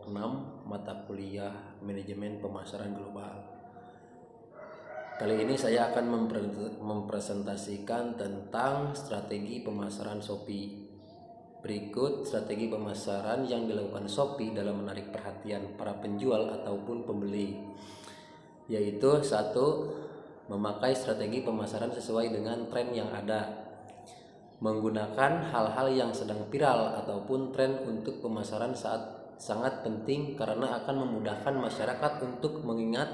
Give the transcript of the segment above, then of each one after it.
6 mata kuliah Manajemen Pemasaran Global. Kali ini saya akan mempresentasikan tentang strategi pemasaran Shopee. Berikut strategi pemasaran yang dilakukan Shopee dalam menarik perhatian para penjual ataupun pembeli, yaitu 1. Memakai strategi pemasaran sesuai dengan tren yang ada, menggunakan hal-hal yang sedang viral ataupun tren untuk pemasaran sangat penting karena akan memudahkan masyarakat untuk mengingat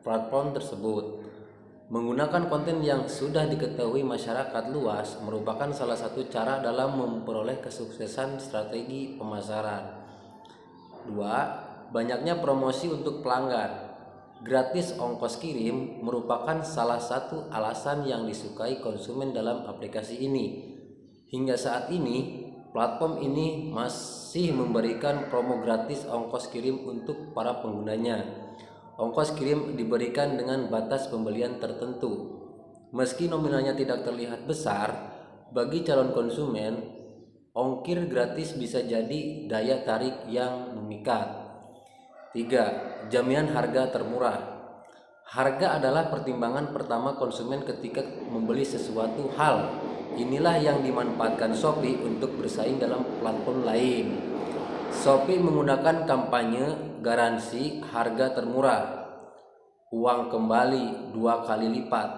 platform tersebut. Menggunakan konten yang sudah diketahui masyarakat luas merupakan salah satu cara dalam memperoleh kesuksesan strategi pemasaran. 2. Banyaknya promosi untuk pelanggan. Gratis ongkos kirim merupakan salah satu alasan yang disukai konsumen dalam aplikasi ini. Hingga saat ini, platform ini masih memberikan promo gratis ongkos kirim untuk para penggunanya. Ongkos kirim diberikan dengan batas pembelian tertentu. Meski nominalnya tidak terlihat besar, bagi calon konsumen, ongkir gratis bisa jadi daya tarik yang memikat. 3. Jaminan harga termurah. Harga adalah pertimbangan pertama konsumen ketika membeli sesuatu hal. Inilah yang dimanfaatkan Shopee untuk bersaing dalam platform lain. Shopee menggunakan kampanye garansi harga termurah, uang kembali 2 kali lipat.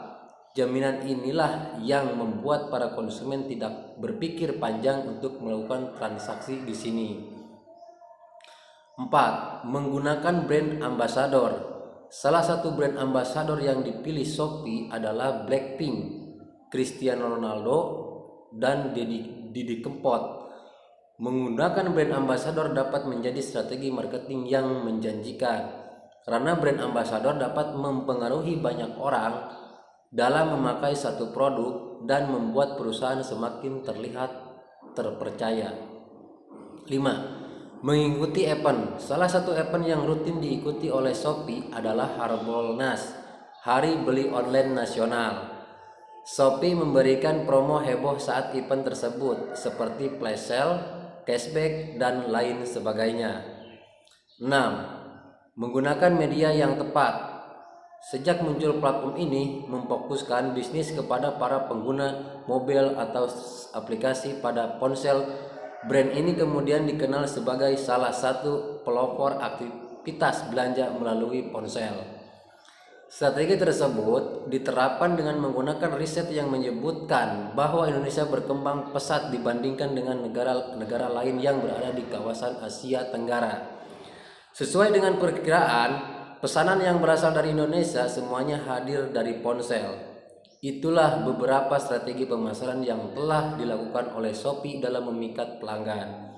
Jaminan inilah yang membuat para konsumen tidak berpikir panjang untuk melakukan transaksi di sini. 4. Menggunakan brand ambassador. Salah satu brand ambassador yang dipilih Shopee adalah Blackpink, Cristiano Ronaldo, dan Didi Kempot. Menggunakan brand ambassador dapat menjadi strategi marketing yang menjanjikan, karena brand ambassador dapat mempengaruhi banyak orang dalam memakai satu produk dan membuat perusahaan semakin terlihat terpercaya. 5. Mengikuti event. Salah satu event yang rutin diikuti oleh Shopee adalah Harbolnas, Hari Beli Online Nasional. Shopee memberikan promo heboh saat event tersebut seperti flash sale, cashback, dan lain sebagainya. 6. Menggunakan media yang tepat. Sejak muncul platform ini memfokuskan bisnis kepada para pengguna mobil atau aplikasi pada ponsel. Brand ini kemudian dikenal sebagai salah satu pelopor aktivitas belanja melalui ponsel. Strategi tersebut diterapkan dengan menggunakan riset yang menyebutkan bahwa Indonesia berkembang pesat dibandingkan dengan negara-negara lain yang berada di kawasan Asia Tenggara. Sesuai dengan perkiraan, pesanan yang berasal dari Indonesia semuanya hadir dari ponsel. Itulah beberapa strategi pemasaran yang telah dilakukan oleh Shopee dalam memikat pelanggan.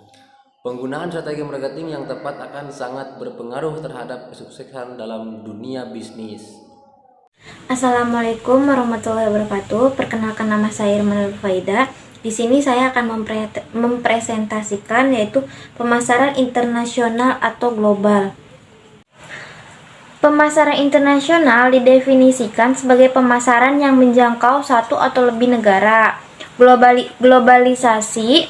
Penggunaan strategi marketing yang tepat akan sangat berpengaruh terhadap kesuksesan dalam dunia bisnis. Assalamualaikum warahmatullahi wabarakatuh. Perkenalkan, nama saya Irma Faida. Di sini saya akan mempresentasikan yaitu pemasaran internasional atau global. Pemasaran internasional didefinisikan sebagai pemasaran yang menjangkau satu atau lebih negara. Globalisasi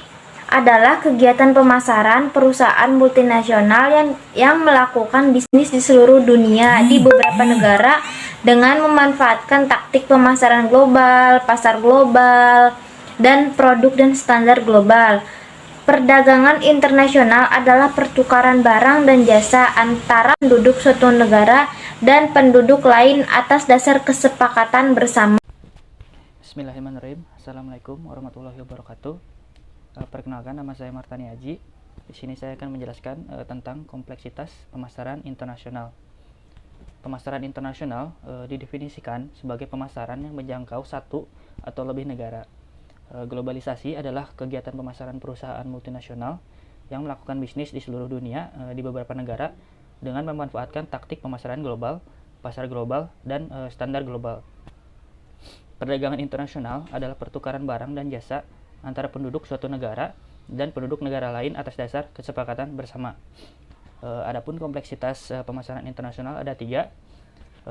adalah kegiatan pemasaran perusahaan multinasional yang melakukan bisnis di seluruh dunia di beberapa negara dengan memanfaatkan taktik pemasaran global, pasar global, dan produk dan standar global. Perdagangan internasional adalah pertukaran barang dan jasa antara penduduk suatu negara dan penduduk lain atas dasar kesepakatan bersama. Bismillahirrahmanirrahim. Assalamualaikum warahmatullahi wabarakatuh. Perkenalkan, nama saya Martani Haji. Di sini saya akan menjelaskan tentang kompleksitas pemasaran internasional. Pemasaran internasional didefinisikan sebagai pemasaran yang menjangkau satu atau lebih negara. Globalisasi adalah kegiatan pemasaran perusahaan multinasional yang melakukan bisnis di seluruh dunia di beberapa negara dengan memanfaatkan taktik pemasaran global, pasar global, dan standar global. Perdagangan internasional adalah pertukaran barang dan jasa antara penduduk suatu negara dan penduduk negara lain atas dasar kesepakatan bersama. Adapun kompleksitas pemasaran internasional ada 3,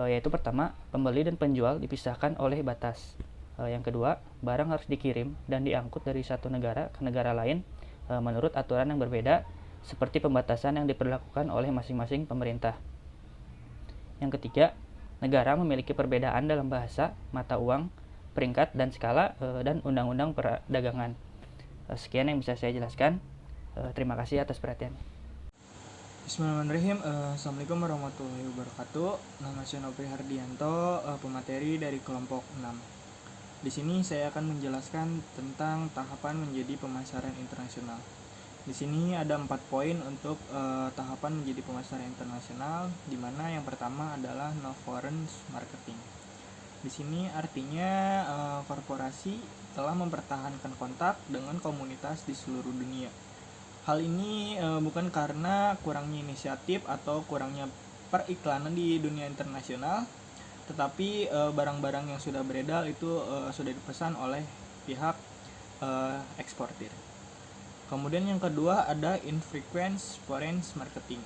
yaitu pertama, pembeli dan penjual dipisahkan oleh batas. Yang kedua, barang harus dikirim dan diangkut dari satu negara ke negara lain menurut aturan yang berbeda. seperti pembatasan yang diberlakukan oleh masing-masing pemerintah. Yang ketiga, negara memiliki perbedaan dalam bahasa, mata uang, peringkat dan skala, dan undang-undang perdagangan. Sekian yang bisa saya jelaskan. Terima kasih atas perhatiannya. Bismillahirrahmanirrahim. Assalamualaikum warahmatullahi wabarakatuh. Nama saya Nopri Hardianto, pemateri dari kelompok 6. Di sini saya akan menjelaskan tentang tahapan menjadi pemasaran internasional. Di sini ada 4 poin untuk tahapan menjadi pemasaran internasional, di mana yang pertama adalah no foreign marketing. Di sini artinya korporasi telah mempertahankan kontak dengan komunitas di seluruh dunia. Hal ini bukan karena kurangnya inisiatif atau kurangnya periklanan di dunia internasional, tetapi barang-barang yang sudah beredar itu sudah dipesan oleh pihak eksportir. Kemudian yang kedua ada infrequent foreign marketing,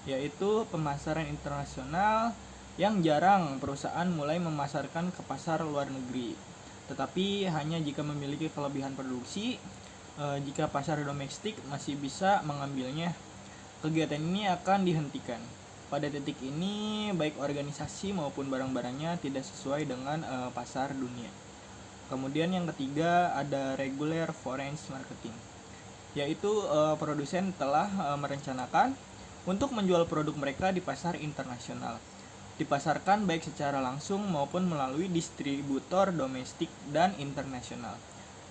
yaitu pemasaran internasional yang jarang perusahaan mulai memasarkan ke pasar luar negeri, tetapi hanya jika memiliki kelebihan produksi. Jika pasar domestik masih bisa mengambilnya, kegiatan ini akan dihentikan. Pada titik ini, baik organisasi maupun barang-barangnya tidak sesuai dengan pasar dunia. Kemudian yang ketiga ada regular foreign marketing, yaitu produsen telah merencanakan untuk menjual produk mereka di pasar internasional. Dipasarkan baik secara langsung maupun melalui distributor domestik dan internasional.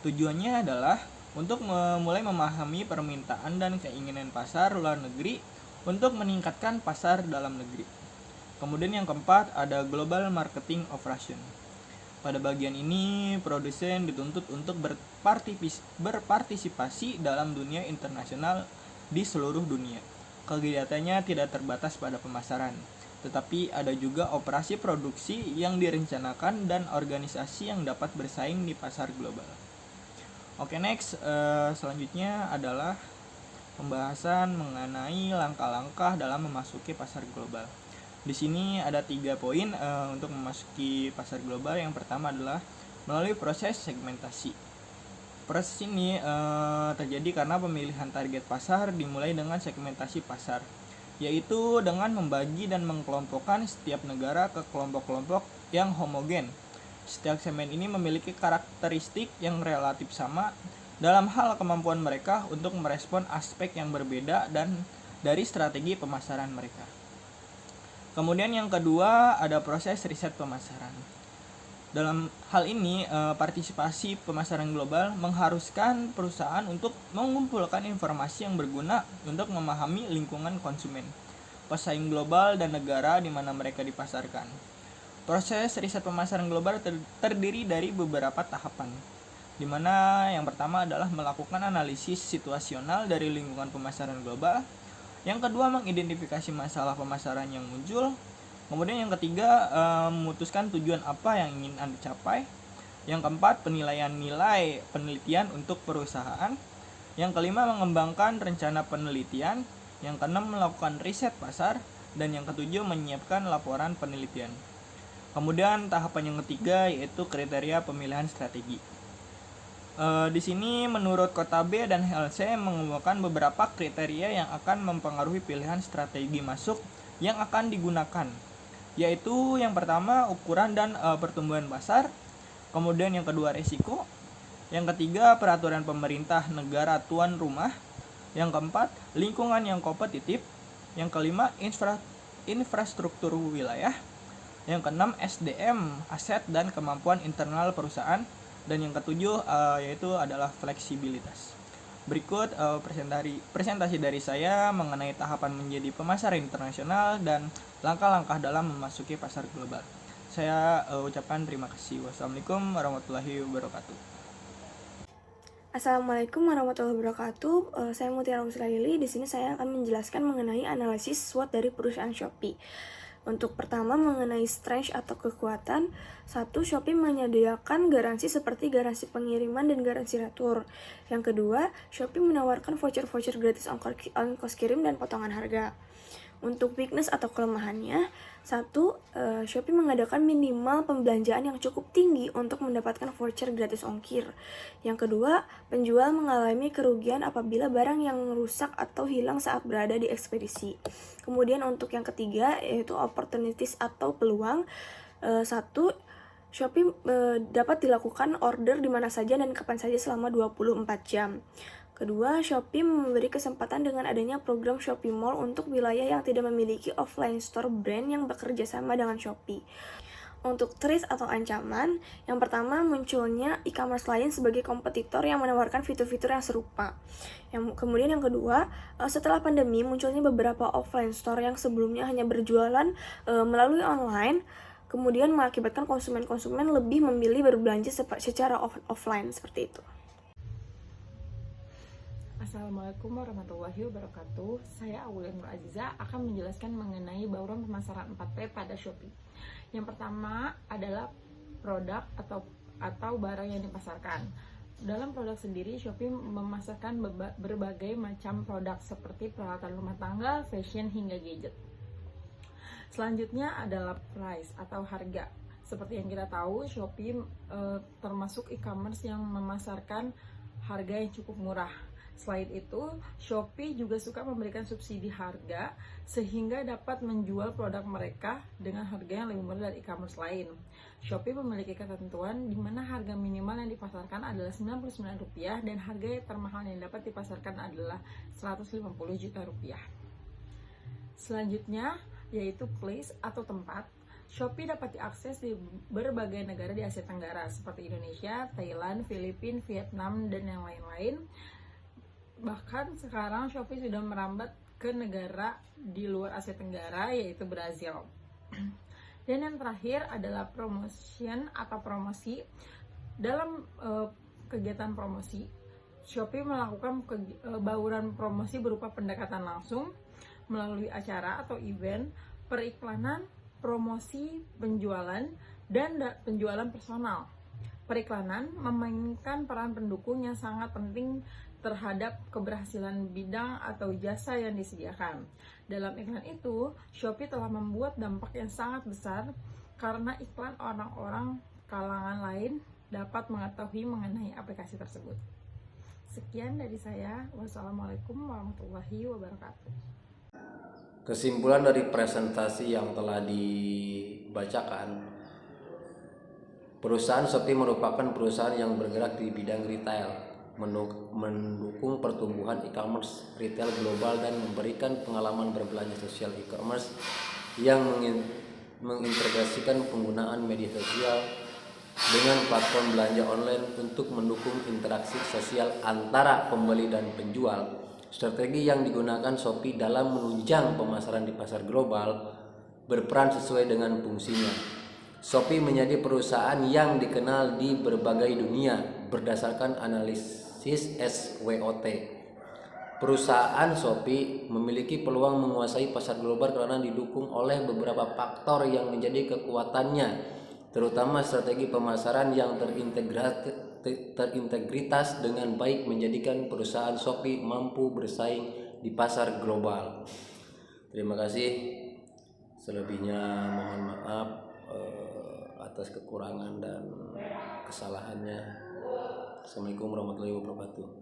Tujuannya adalah untuk mulai memahami permintaan dan keinginan pasar luar negeri untuk meningkatkan pasar dalam negeri. Kemudian yang keempat ada global marketing operation. Pada bagian ini, produsen dituntut untuk berpartisipasi dalam dunia internasional di seluruh dunia. Kegiatannya tidak terbatas pada pemasaran, tetapi ada juga operasi produksi yang direncanakan dan organisasi yang dapat bersaing di pasar global. Oke, next, selanjutnya adalah pembahasan mengenai langkah-langkah dalam memasuki pasar global. Di sini ada 3 poin untuk memasuki pasar global. Yang pertama adalah melalui proses segmentasi. Proses ini terjadi karena pemilihan target pasar dimulai dengan segmentasi pasar, yaitu dengan membagi dan mengkelompokkan setiap negara ke kelompok-kelompok yang homogen. Setiap segmen ini memiliki karakteristik yang relatif sama dalam hal kemampuan mereka untuk merespon aspek yang berbeda dan dari strategi pemasaran mereka. Kemudian yang kedua ada proses riset pemasaran. Dalam hal ini, partisipasi pemasaran global mengharuskan perusahaan untuk mengumpulkan informasi yang berguna untuk memahami lingkungan konsumen, pesaing global, dan negara di mana mereka dipasarkan. Proses riset pemasaran global terdiri dari beberapa tahapan, di mana yang pertama adalah melakukan analisis situasional dari lingkungan pemasaran global. Yang kedua, mengidentifikasi masalah pemasaran yang muncul. Kemudian yang ketiga, memutuskan tujuan apa yang ingin Anda capai. Yang keempat, penilaian nilai penelitian untuk perusahaan. Yang kelima, mengembangkan rencana penelitian. Yang keenam, melakukan riset pasar. Dan yang ketujuh, menyiapkan laporan penelitian. Kemudian tahapan yang ketiga yaitu kriteria pemilihan strategi. Di sini menurut Kota B dan HLC mengemukakan beberapa kriteria yang akan mempengaruhi pilihan strategi masuk yang akan digunakan, yaitu yang pertama ukuran dan pertumbuhan pasar, kemudian yang kedua resiko, yang ketiga peraturan pemerintah negara tuan rumah, yang keempat lingkungan yang kompetitif, yang kelima infrastruktur wilayah, yang keenam SDM, aset dan kemampuan internal perusahaan, dan yang ketujuh yaitu adalah fleksibilitas. Berikut presentasi dari saya mengenai tahapan menjadi pemasaran internasional dan langkah-langkah dalam memasuki pasar global. Saya ucapkan terima kasih. Wassalamualaikum warahmatullahi wabarakatuh. Assalamualaikum warahmatullahi wabarakatuh. Saya Mutiara Muslalili. Di sini saya akan menjelaskan mengenai analisis SWOT dari perusahaan Shopee. Untuk pertama mengenai strength atau kekuatan, 1. Shopee menyediakan garansi seperti garansi pengiriman dan garansi retur. Yang kedua, Shopee menawarkan voucher-voucher gratis ongkos kirim dan potongan harga. Untuk weakness atau kelemahannya, satu, Shopee mengadakan minimal pembelanjaan yang cukup tinggi untuk mendapatkan voucher gratis ongkir. Yang kedua, penjual mengalami kerugian apabila barang yang rusak atau hilang saat berada di ekspedisi. Kemudian untuk yang ketiga, yaitu opportunities atau peluang. Satu, Shopee dapat dilakukan order di mana saja dan kapan saja selama 24 jam. Kedua, Shopee memberi kesempatan dengan adanya program Shopee Mall untuk wilayah yang tidak memiliki offline store brand yang bekerja sama dengan Shopee. Untuk threat atau ancaman, yang pertama munculnya e-commerce lain sebagai kompetitor yang menawarkan fitur-fitur yang serupa. Kemudian yang kedua, setelah pandemi munculnya beberapa offline store yang sebelumnya hanya berjualan melalui online, kemudian mengakibatkan konsumen-konsumen lebih memilih berbelanja secara offline seperti itu. Assalamualaikum warahmatullahi wabarakatuh. Saya Aulia Nur Aziza akan menjelaskan mengenai bauran pemasaran 4P pada Shopee. Yang pertama adalah produk atau barang yang dipasarkan. Dalam produk sendiri, Shopee memasarkan berbagai macam produk seperti peralatan rumah tangga, fashion, hingga gadget. Selanjutnya adalah price atau harga. Seperti yang kita tahu, Shopee termasuk e-commerce yang memasarkan harga yang cukup murah. Selain itu, Shopee juga suka memberikan subsidi harga sehingga dapat menjual produk mereka dengan harga yang lebih murah dari e-commerce lain. Shopee memiliki ketentuan di mana harga minimal yang dipasarkan adalah Rp99 dan harga termahal yang dapat dipasarkan adalah Rp150 juta. Selanjutnya, yaitu place atau tempat. Shopee dapat diakses di berbagai negara di Asia Tenggara seperti Indonesia, Thailand, Filipina, Vietnam, dan yang lain-lain. Bahkan sekarang Shopee sudah merambat ke negara di luar Asia Tenggara, yaitu Brazil. Dan yang terakhir adalah promotion atau promosi. Dalam kegiatan promosi, Shopee melakukan bauran promosi berupa pendekatan langsung melalui acara atau event, periklanan, promosi, penjualan, dan penjualan personal. Periklanan memainkan peran pendukung yang sangat penting terhadap keberhasilan bidang atau jasa yang disediakan. Dalam iklan itu, Shopee telah membuat dampak yang sangat besar karena iklan orang-orang kalangan lain dapat mengetahui mengenai aplikasi tersebut. Sekian dari saya. Wassalamualaikum warahmatullahi wabarakatuh. Kesimpulan dari presentasi yang telah dibacakan, perusahaan Shopee merupakan perusahaan yang bergerak di bidang retail, mendukung pertumbuhan e-commerce retail global dan memberikan pengalaman berbelanja sosial e-commerce yang mengintegrasikan penggunaan media sosial dengan platform belanja online untuk mendukung interaksi sosial antara pembeli dan penjual. Strategi yang digunakan Shopee dalam menunjang pemasaran di pasar global berperan sesuai dengan fungsinya. Shopee menjadi perusahaan yang dikenal di berbagai dunia berdasarkan analisis SWOT. Perusahaan Shopee memiliki peluang menguasai pasar global karena didukung oleh beberapa faktor yang menjadi kekuatannya, terutama strategi pemasaran yang terintegritas dengan baik menjadikan perusahaan Shopee mampu bersaing di pasar global. Terima kasih. Selebihnya mohon maaf atas kekurangan dan kesalahannya. Assalamualaikum warahmatullahi wabarakatuh.